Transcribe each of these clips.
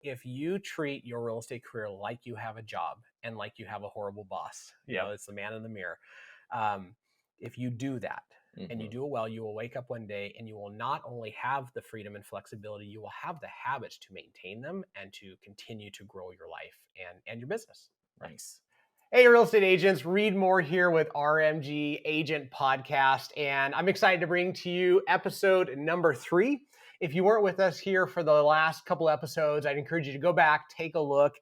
if you treat your real estate career like you have a job and like you have a horrible boss, it's the man in the mirror. If you do that and you do it well, you will wake up one day and you will not only have the freedom and flexibility, you will have the habits to maintain them and to continue to grow your life and your business. Nice. Hey, real estate agents, Reed Moore here with RMG Agent Podcast, and I'm excited to bring to you episode number 3. If you weren't with us here for the last couple episodes, I'd encourage you to go back, take a look.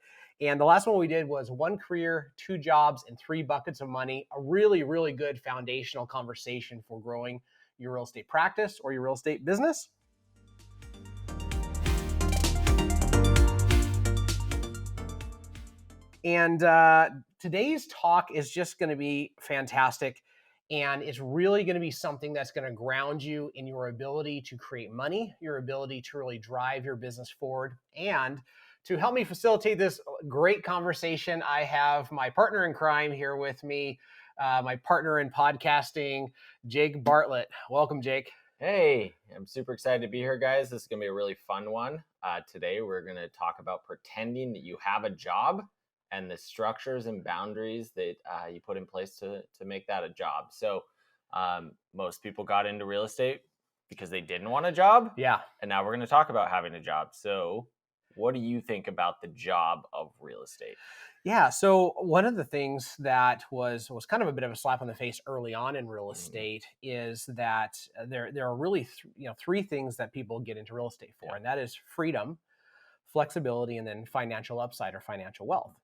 And the last one we did was 1 career, 2 jobs, and 3 buckets of money. A really, really good foundational conversation for growing your real estate practice or your real estate business. And today's talk is just going to be fantastic. And it's really going to be something that's going to ground you in your ability to create money, your ability to really drive your business forward. And to help me facilitate this great conversation, I have my partner in crime here with me, my partner in podcasting, Jake Bartlett. Welcome, Jake. Hey, I'm super excited to be here, guys. This is going to be a really fun one. Today, we're going to talk about pretending that you have a job and the structures and boundaries that you put in place to make that a job. So most people got into real estate because they didn't want a job. Yeah. And now we're going to talk about having a job. So what do you think about the job of real estate? Yeah. So one of the things that was kind of a bit of a slap on the face early on in real estate is that there are really 3 things that people get into real estate for, and that is freedom, flexibility, and then financial upside or financial wealth.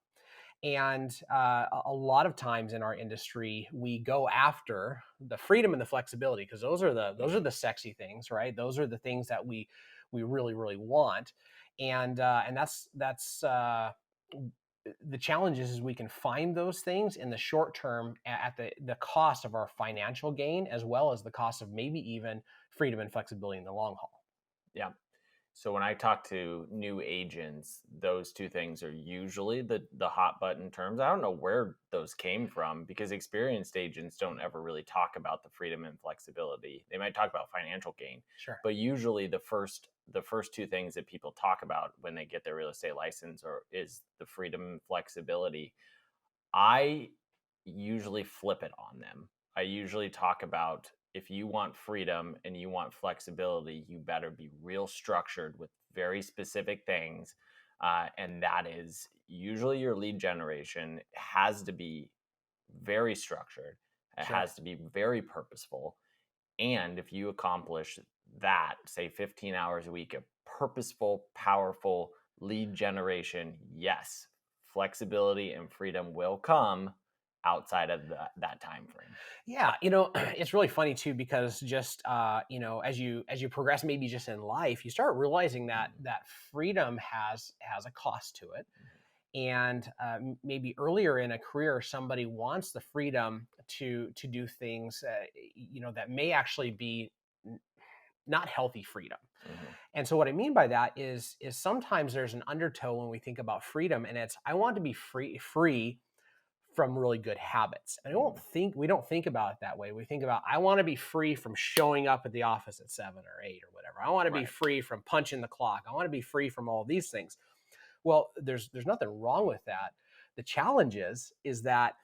And a lot of times in our industry, we go after the freedom and the flexibility because those are the sexy things, right? Those are the things that we really, really want, and that's the challenge is we can find those things in the short term at the cost of our financial gain, as well as the cost of maybe even freedom and flexibility in the long haul. Yeah. So when I talk to new agents, those 2 things are usually the hot button terms. I don't know where those came from because experienced agents don't ever really talk about the freedom and flexibility. They might talk about financial gain. Sure. But usually the first 2 things that people talk about when they get their real estate license is the freedom and flexibility. I usually flip it on them. I usually talk about if you want freedom and you want flexibility, you better be real structured with very specific things. And that is usually your lead generation has to be very structured. It has to be very purposeful. And if you accomplish that, say 15 hours a week of purposeful, powerful lead generation, yes, flexibility and freedom will come outside of that time frame. Yeah, it's really funny too because just as you progress, maybe just in life, you start realizing that freedom has a cost to it, and maybe earlier in a career, somebody wants the freedom to do things that may actually be not healthy freedom. And so what I mean by that is sometimes there's an undertow when we think about freedom, and it's I want to be free from really good habits. And we don't think about it that way. We think about, I want to be free from showing up at the office at 7 or 8 or whatever. I want to be free from punching the clock. I want to be free from all these things. Well, there's nothing wrong with that. The challenge is that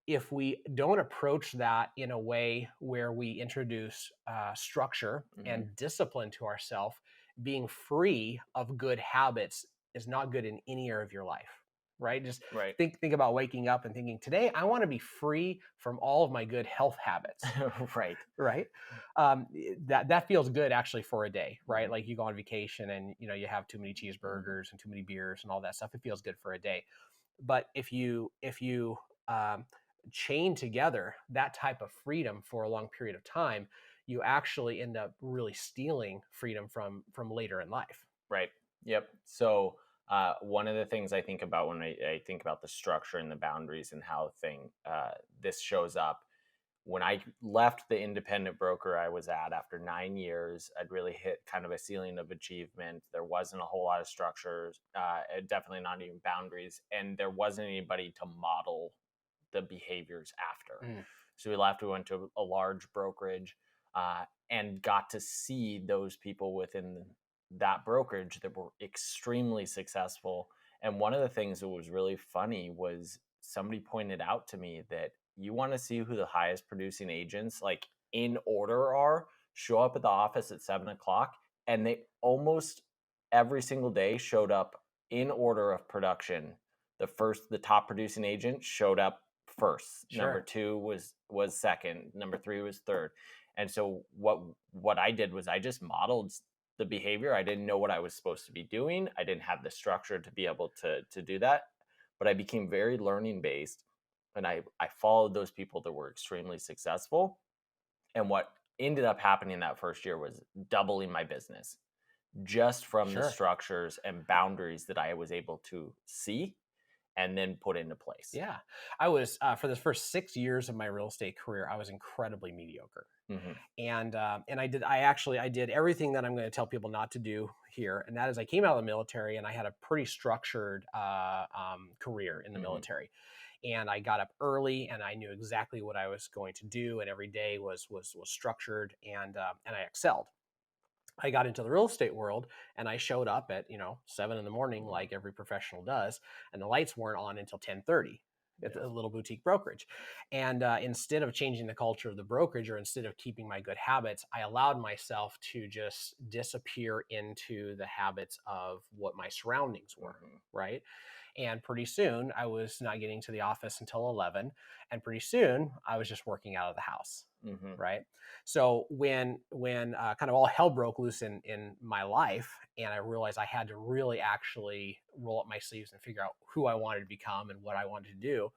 if we don't approach that in a way where we introduce structure and discipline to ourselves, being free of good habits is not good in any area of your life. Right? Just think about waking up and thinking, today I want to be free from all of my good health habits. Right. That feels good actually for a day, right? Like you go on vacation and you have too many cheeseburgers and too many beers and all that stuff. It feels good for a day. But if you chain together that type of freedom for a long period of time, you actually end up really stealing freedom from later in life. Right. Yep. So one of the things I think about when I think about the structure and the boundaries and how this shows up, when I left the independent broker I was at after 9 years, I'd really hit kind of a ceiling of achievement. There wasn't a whole lot of structures, definitely not even boundaries, and there wasn't anybody to model the behaviors after. So we left, we went to a large brokerage and got to see those people within that brokerage that were extremely successful. And one of the things that was really funny was somebody pointed out to me that you want to see who the highest producing agents, like in order, are, show up at the office at 7 o'clock. And they almost every single day showed up in order of production. The top producing agent showed up first. Number Sure. two was second. Number three was third. And so what I did was I just modeled the behavior. I didn't know what I was supposed to be doing. I didn't have the structure to be able to do that, but I became very learning based, and I followed those people that were extremely successful. And what ended up happening that first year was doubling my business just from the Sure. structures and boundaries that I was able to see and then put into place. Yeah. I was, for the first 6 years of my real estate career, I was incredibly mediocre. Hmm. And I did everything that I'm going to tell people not to do here, and that is I came out of the military and I had a pretty structured career in the Hmm. military, and I got up early and I knew exactly what I was going to do, and every day was structured, and I excelled. I got into the real estate world and I showed up at 7 in the morning like every professional does, and the lights weren't on until 10:30 at Yeah. a little boutique brokerage. And instead of changing the culture of the brokerage, or instead of keeping my good habits, I allowed myself to just disappear into the habits of what my surroundings were. Hmm. Right. And pretty soon I was not getting to the office until 11. And pretty soon I was just working out of the house. Hmm. Right. So when kind of all hell broke loose in my life, and I realized I had to really actually roll up my sleeves and figure out who I wanted to become and what I wanted to do,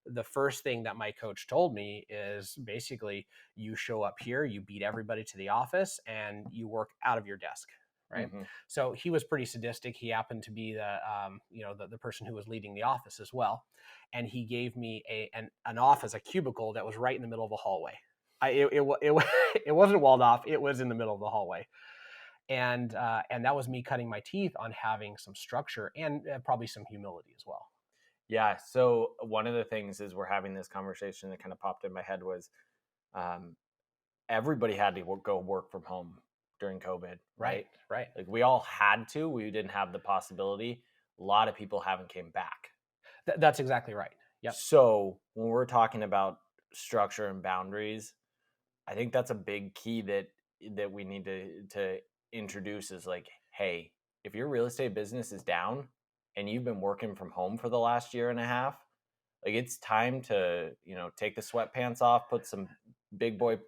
the first thing that my coach told me is basically, you show up here, you beat everybody to the office, and you work out of your desk. Right. Hmm. So he was pretty sadistic. He happened to be the person who was leading the office as well. And he gave me an office, a cubicle that was right in the middle of the hallway. It wasn't walled off. It was in the middle of the hallway. And that was me cutting my teeth on having some structure and probably some humility as well. Yeah. So one of the things is we're having this conversation that kind of popped in my head was um, everybody had to go work from home during COVID, Right. right? Right. Like we all had to. We didn't have the possibility. A lot of people haven't came back. That's exactly right. Yep. So when we're talking about structure and boundaries, I think that's a big key that we need to introduce is like, hey, if your real estate business is down and you've been working from home for the last year and a half, like it's time to, take the sweatpants off, put some big boy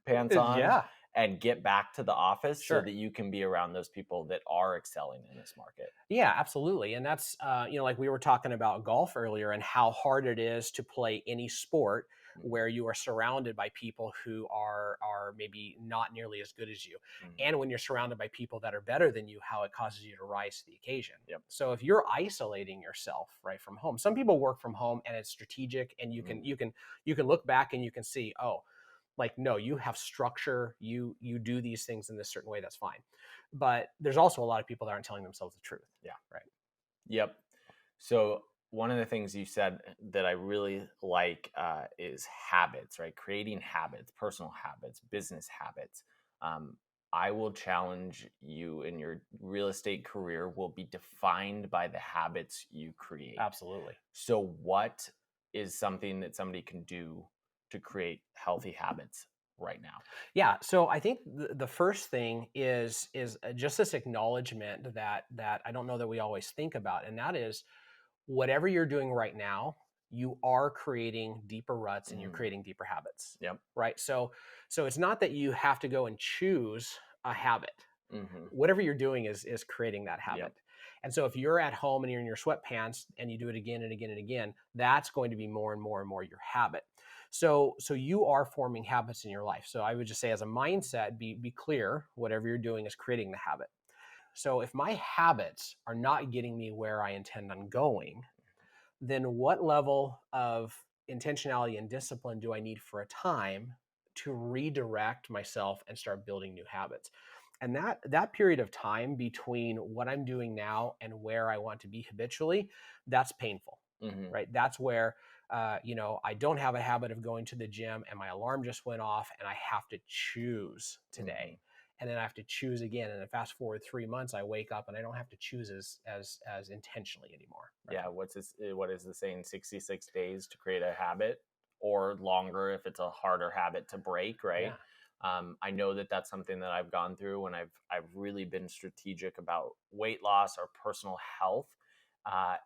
pants on Yeah. and get back to the office so Sure. that you can be around those people that are excelling in this market. Yeah, absolutely. And that's, like we were talking about golf earlier and how hard it is to play any sport Mhm. where you are surrounded by people who are maybe not nearly as good as you. Mhm. And when you're surrounded by people that are better than you, how it causes you to rise to the occasion. Yep. So if you're isolating yourself right from home, some people work from home and it's strategic, and Mhm. you can look back and you can see, oh, like, no, you have structure, you do these things in this certain way, that's fine. But there's also a lot of people that aren't telling themselves the truth. Yeah. Right. Yep. So one of the things you said that I really like is habits, right? Creating habits, personal habits, business habits. Um, I will challenge you in your real estate career will be defined by the habits you create. Absolutely. So what is something that somebody can do to create healthy habits right now? Yeah. So I think the first thing is just this acknowledgement that I don't know that we always think about, and that is, whatever you're doing right now, you are creating deeper ruts and you're Mm, creating deeper habits. yep. Right. So it's not that you have to go and choose a habit. Hmm. Whatever you're doing is creating that habit. Yep. And so if you're at home and you're in your sweatpants and you do it again and again and again, that's going to be more and more and more your habit. So you are forming habits in your life. So I would just say, as a mindset, be clear, whatever you're doing is creating the habit. So if my habits are not getting me where I intend on going, then what level of intentionality and discipline do I need for a time to redirect myself and start building new habits? And that period of time between what I'm doing now and where I want to be habitually, that's painful. Hmm. Right? That's where I don't have a habit of going to the gym, and my alarm just went off, and I have to choose Hmm. today. and then I have to choose again. And then fast forward 3 months, I wake up and I don't have to choose as intentionally anymore. Right? Yeah. What is the saying? 66 days to create a habit, or longer if it's a harder habit to break, right? Yeah. I know that that's something that I've gone through when I've really been strategic about weight loss or personal health.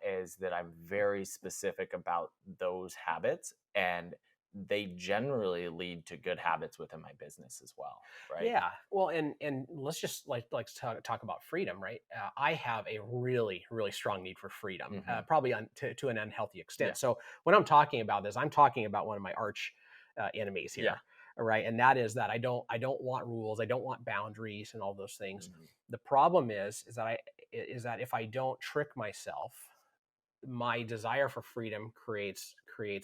Is that I'm very specific about those habits, and they generally lead to good habits within my business as well, right? Yeah. Well, and let's just like talk about freedom, right? I have a really really strong need for freedom, Hmm. probably to an unhealthy Yeah. extent. So when I'm talking about this, I'm talking about one of my arch enemies Yeah. here, right? And that is that I don't want rules, I don't want boundaries, and all those things. Hmm. The problem is that if I don't trick myself, my desire for freedom creates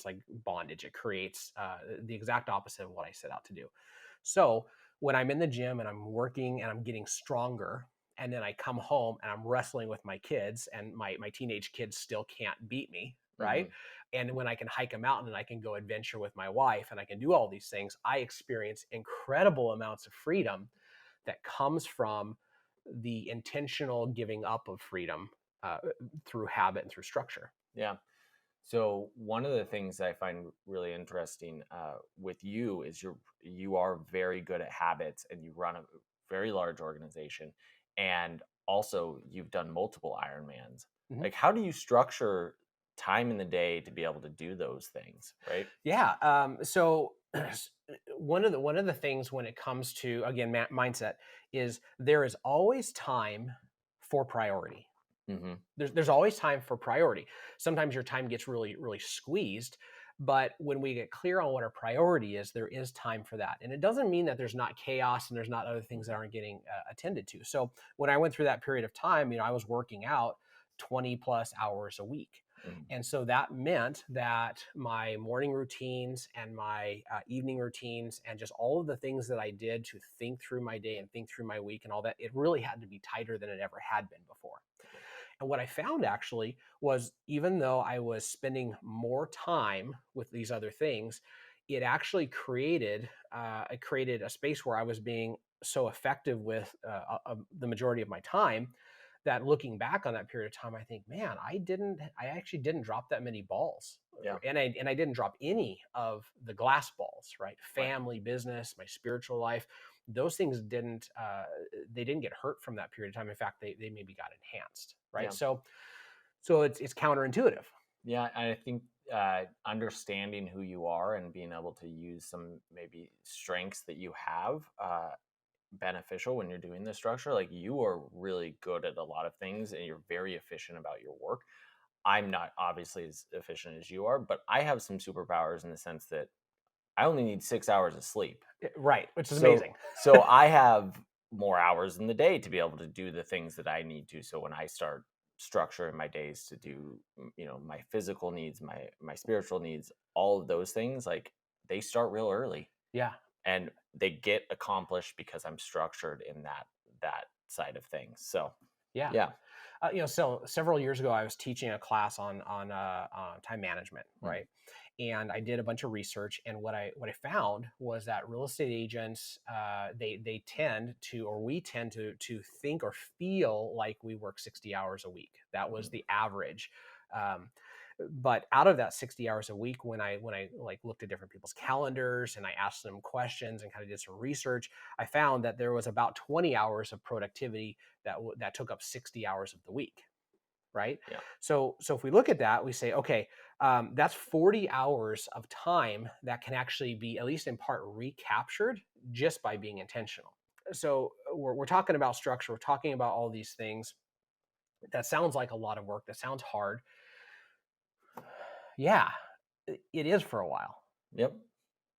like bondage. It creates the exact opposite of what I set out to do. So when I'm in the gym and I'm working and I'm getting stronger, and then I come home and I'm wrestling with my kids, and my teenage kids still can't beat me, right? Hmm. And when I can hike a mountain and I can go adventure with my wife and I can do all these things, I experience incredible amounts of freedom that comes from the intentional giving up of freedom uh, through habit and through structure. Yeah. So one of the things I find really interesting with you is you are very good at habits, and you run a very large organization, and also you've done multiple Ironmans. Mhm. Like, how do you structure time in the day to be able to do those things, right? Yeah. So one of the things when it comes to, again, mindset, is there is always time for priority. Mm-hmm. There's always time for priority. Sometimes your time gets really really squeezed, but when we get clear on what our priority is, there is time for that. And it doesn't mean that there's not chaos and there's not other things that aren't getting attended to. So when I went through that period of time, I was working out 20 plus hours a week. Mm-hmm. And so that meant that my morning routines and my evening routines and just all of the things that I did to think through my day and think through my week and all that, it really had to be tighter than it ever had been before. And what I found actually was, even though I was spending more time with these other things, it actually created a space where I was being so effective with the majority of my time, that looking back on that period of time, I think, man, I actually didn't drop that many balls, Yeah. and I didn't drop any of the glass balls, right? Right. Family, business, my spiritual life, those things didn't get hurt from that period of time. In fact, they maybe got enhanced, right? Yeah. So it's counterintuitive. Yeah, and I think understanding who you are and being able to use some maybe strengths that you have beneficial when you're doing this structure. Like, you are really good at a lot of things, and you're very efficient about your work. I'm not obviously as efficient as you are, but I have some superpowers in the sense that I only need 6 hours of sleep. Right, which is So amazing. so I have more hours in the day to be able to do the things that I need to. So when I start structuring my days to do, my physical needs, my spiritual needs, all of those things, like, they start real early, Yeah. and they get accomplished because I'm structured in that side of things. So Yeah. yeah. So several years ago, I was teaching a class on time management, Mm. right? And I did a bunch of research, and what I found was that real estate agents, they tend to, or we tend to think or feel like we work 60 hours a week. That was Mm. the average. Um, but out of that 60 hours a week, when I like looked at different people's calendars and I asked them questions and kind of did some research, I found that there was about 20 hours of productivity that took up 60 hours of the week, right? Yeah. So if we look at that, we say, okay, that's 40 hours of time that can actually be, at least in part, recaptured just by being intentional. So we're talking about structure, we're talking about all these things. That sounds like a lot of work, that sounds hard. Yeah, it is for a while. Yep.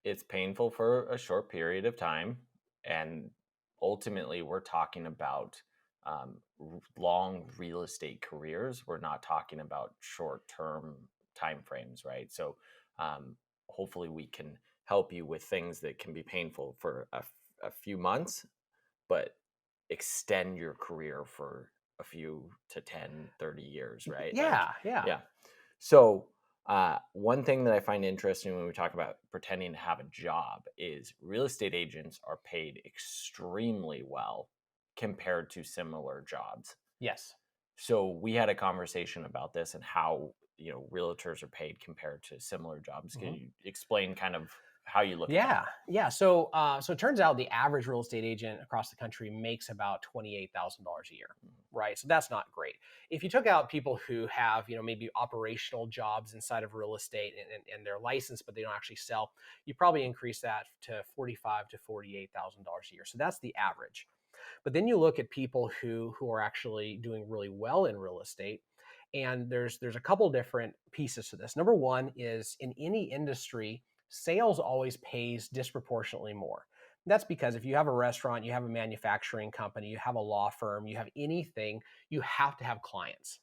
It's painful for a short period of time, and ultimately we're talking about long real estate careers. We're not talking about short-term time frames, right? So hopefully we can help you with things that can be painful for a few months, but extend your career for a few to 10, 30 years, right? Like, Yeah, yeah. yeah. So One thing that I find interesting when we talk about pretending to have a job is real estate agents are paid extremely well compared to similar jobs. Yes. So we had a conversation about this and how, realtors are paid compared to similar jobs. Can Mhm. you explain kind of how you look at that? Yeah, yeah. So it turns out the average real estate agent across the country makes about $28,000 a year, Mhm. right? So that's not great. If you took out people who have, maybe operational jobs inside of real estate and they're licensed but they don't actually sell, you probably increase that to $45,000 to $48,000 a year. So that's the average. But then you look at people who are actually doing really well in real estate, and there's a couple different pieces to this. Number one is in any industry, sales always pays disproportionately more. That's because if you have a restaurant, you have a manufacturing company, you have a law firm, you have anything, you have to have clients,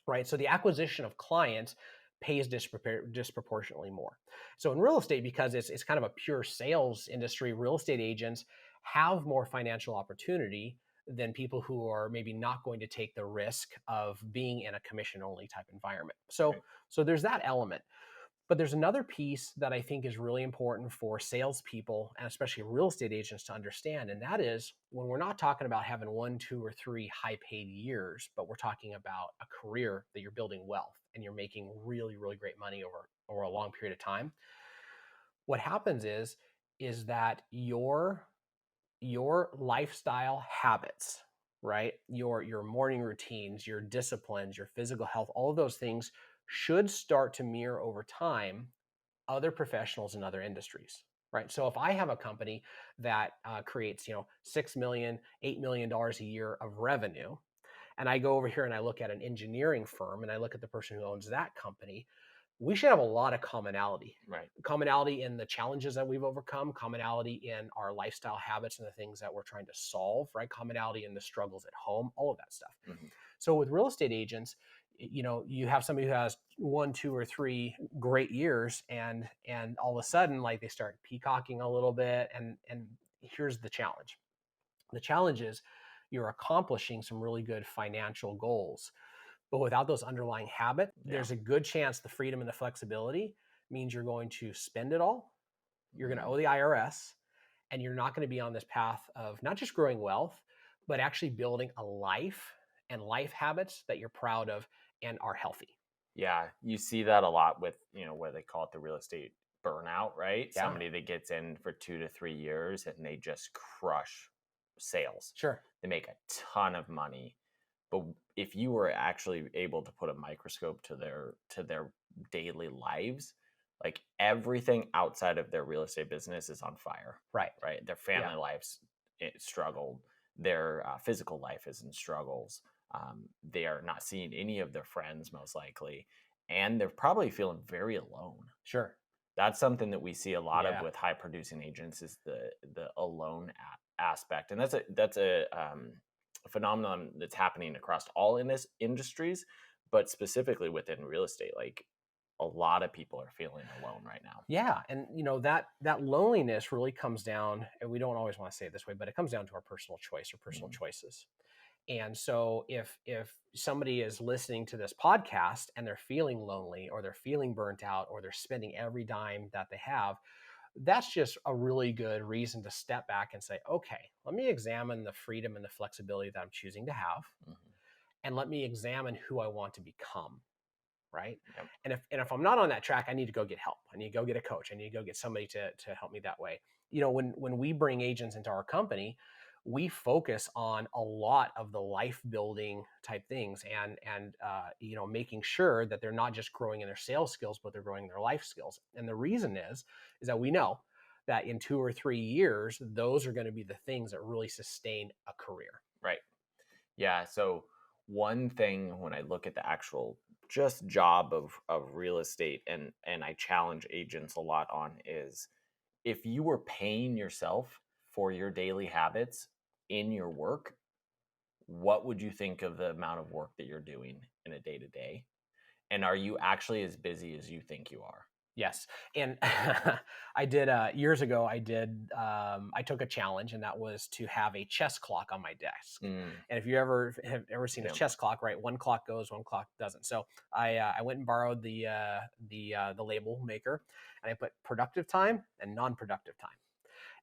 right? So the acquisition of clients pays disproportionately more. So in real estate, because it's kind of a pure sales industry, real estate agents have more financial opportunity than people who are maybe not going to take the risk of being in a commission only type environment. So Right. so there's that element. But there's another piece that I think is really important for salespeople and especially real estate agents to understand. And that is when we're not talking about having 1, 2, or 3 high paid years, but we're talking about a career that you're building wealth and you're making really, really great money over a long period of time. What happens is that your lifestyle habits, right? Your morning routines, your disciplines, your physical health, all of those things should start to mirror over time other professionals in other industries, right? So if I have a company that creates 6 million, $8 million a year of revenue, and I go over here and I look at an engineering firm and I look at the person who owns that company, we should have a lot of Right. commonality in the challenges that we've overcome, commonality in our lifestyle habits and the things that we're trying to solve, right? Commonality in the struggles at home, all of that stuff. Mhm. So with real estate agents, you have somebody who has 1, 2, or 3 great years, and all of a sudden, like they start peacocking a little bit, and here's the challenge. The challenge is you're accomplishing some really good financial goals, but without those underlying habits, Yeah. there's a good chance the freedom and the flexibility means you're going to spend it all. You're going to Mhm. owe the IRS, and you're not going to be on this path of not just growing wealth, but actually building a life and life habits that you're proud of and are healthy. Yeah, you see that a lot with, what they call it the real estate burnout, right? Yeah, Somebody that gets in for 2 to 3 years and they just crush sales. sure. They make a ton of money. But if you were actually able to put a microscope to their daily lives, like everything outside of their real estate business is on fire, Right. right? Their Yeah. family lives struggled. Their physical life is in struggles. They are not seeing any of their friends, most likely, and they're probably feeling very alone. Sure. That's something that we see a lot of Yeah. with high producing agents is the alone aspect, and that's a phenomenon that's happening across all in this industries, but specifically within real estate. Like a lot of people are feeling alone right now. Yeah. And that loneliness really comes down, and we don't always want to say it this way, but it comes down to our personal choice or personal Mhm. choices. And so if somebody is listening to this podcast and they're feeling lonely or they're feeling burnt out or they're spending every dime that they have, that's just a really good reason to step back and say, okay, let me examine the freedom and the flexibility that I'm choosing to have, Mhm. and let me examine who I want to become. Right. Yep. And if I'm not on that track, I need to go get help. I need to go get a coach. I need to go get somebody to help me that way. When we bring agents into our company, we focus on a lot of the life building type things, and making sure that they're not just growing in their sales skills, but they're growing in their life skills. And the reason is that we know that in 2 or 3 years, those are going to be the things that really sustain a career. Right. Yeah. So one thing when I look at the actual just job of real estate and I challenge agents a lot on is if you were paying yourself for your daily habits in your work, what would you think of the amount of work that you're doing in a day to day? And are you actually as busy as you think you are? Yes. And I did years ago, I took a challenge, and that was to have a chess clock on my desk. Mm, And if you have ever seen a yeah. chess clock, right? One clock goes, one clock doesn't. So I went and borrowed the label maker, and I put productive time and non-productive time.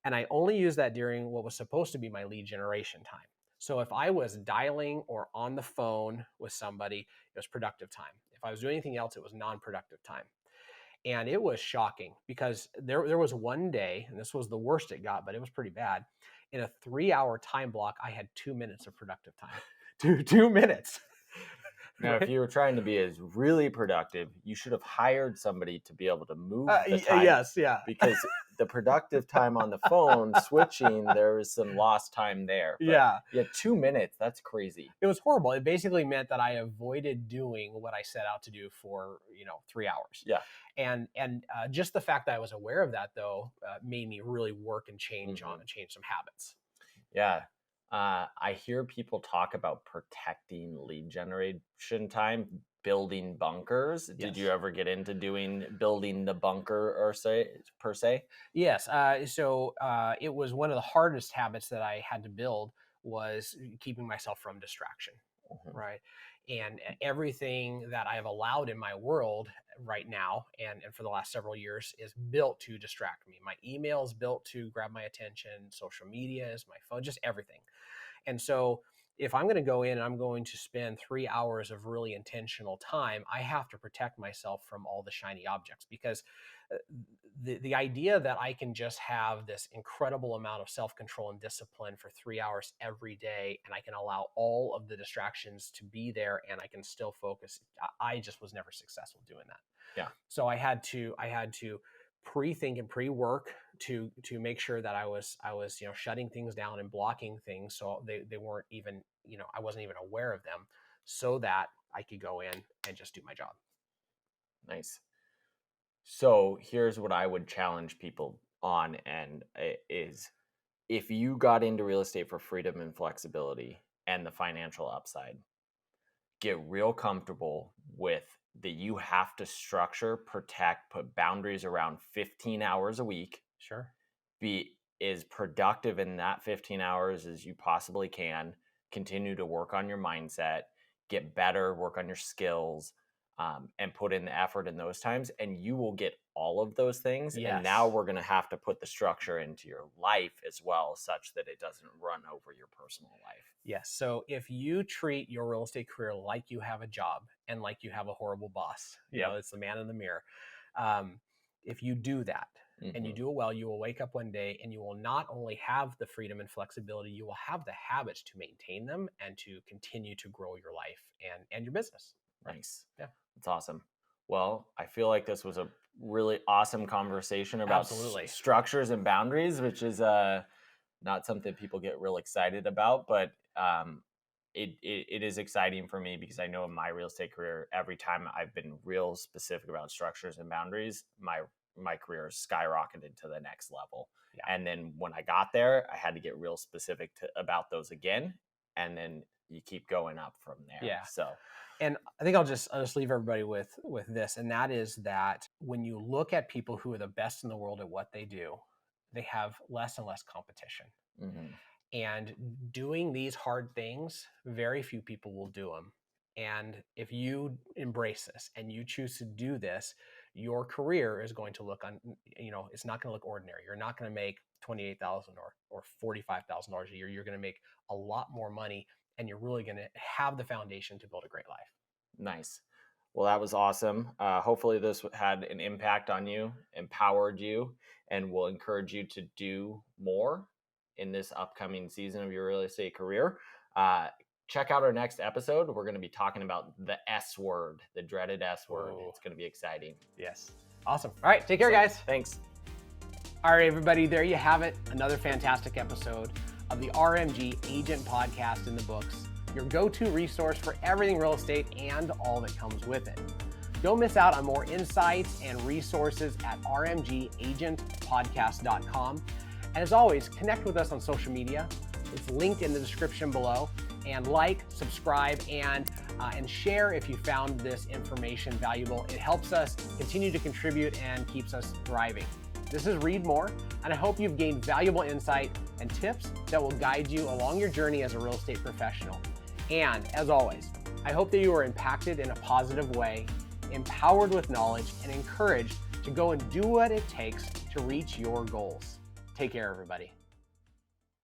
And I only used that during what was supposed to be my lead generation time. So if I was dialing or on the phone with somebody, it was productive time. If I was doing anything else, it was non-productive time. And it was shocking because there was one day, and this was the worst it got, but it was pretty bad. In a 3-hour time block, I had 2 minutes of productive time. 2 minutes. Now, if you were trying to be as really productive, you should have hired somebody to be able to move the time. Yes, yeah. Because the productive time on the phone switching, there was some lost time there. But Yeah. Yeah, 2 minutes. That's crazy. It was horrible. It basically meant that I avoided doing what I set out to do for 3 hours. Yeah. And just the fact that I was aware of that, though, made me really work and change Mhm. some habits. Yeah. I hear people talk about protecting lead generation time, building bunkers. Did you Yes. ever get into building the bunker per se? Yes. So it was one of the hardest habits that I had to build was keeping myself from distraction. Mhm. Right. And everything that I have allowed in my world right now and for the last several years is built to distract me. My email is built to grab my attention, social media is my phone, just everything. And so if I'm going to go in and I'm going to spend 3 hours of really intentional time, I have to protect myself from all the shiny objects because uh, the idea that I can just have this incredible amount of self-control and discipline for 3 hours every day, and I can allow all of the distractions to be there and I can still focus. I just was never successful doing that. Yeah. So I had to pre-think and pre-work to make sure that I was shutting things down and blocking things so they weren't even I wasn't even aware of them, so that I could go in and just do my job. Nice. So here's what I would challenge people on, and is if you got into real estate for freedom and flexibility and the financial upside, get real comfortable with that you have to structure, protect, put boundaries around 15 hours a week, Sure. be as productive in that 15 hours as you possibly can, continue to work on your mindset, get better, work on your skills, and put in the effort in those times, and you will get all of those things. Yes. And now we're going to have to put the structure into your life as well, such that it doesn't run over your personal life. Yes. So if you treat your real estate career like you have a job and like you have a horrible boss, it's the man in the mirror. If you do that, and you Mhm. do it well, you will wake up one day and you will not only have the freedom and flexibility, you will have the habits to maintain them and to continue to grow your life and your business. Nice. Yeah. That's awesome. Well, I feel like this was a really awesome conversation about Absolutely. structures and boundaries, which is not something people get real excited about, but it is exciting for me because I know in my real estate career, every time I've been real specific about structures and boundaries, my career has skyrocketed to the next level. Yeah. And then when I got there, I had to get real specific about those again, and then you keep going up from there. Yeah. So And I think I'll just leave everybody with this, and that is that when you look at people who are the best in the world at what they do, they have less and less competition. mhm. And doing these hard things, very few people will do them. And if you embrace this and you choose to do this, your career is going to look it's not going to look ordinary. You're not going to make $28,000 or $45,000 a year. You're going to make a lot more money, and you're really going to have the foundation to build a great life. Nice. Well, that was awesome. Hopefully, this had an impact on you, empowered you, and will encourage you to do more in this upcoming season of your real estate career. Check out our next episode. We're going to be talking about the S word, the dreaded S word. Whoa. It's going to be exciting. Yes. Awesome. All right. Take care, So, guys. Thanks. All right, everybody. There you have it. Another fantastic episode of the RMG Agent Podcast in the books, your go-to resource for everything real estate and all that comes with it. Don't miss out on more insights and resources at rmgagentpodcast.com. And as always, connect with us on social media. It's linked in the description below. and like, subscribe, and share if you found this information valuable. It helps us continue to contribute and keeps us thriving. This is Reed Moore, and I hope you've gained valuable insight and tips that will guide you along your journey as a real estate professional. And as always, I hope that you are impacted in a positive way, empowered with knowledge, and encouraged to go and do what it takes to reach your goals. Take care, everybody.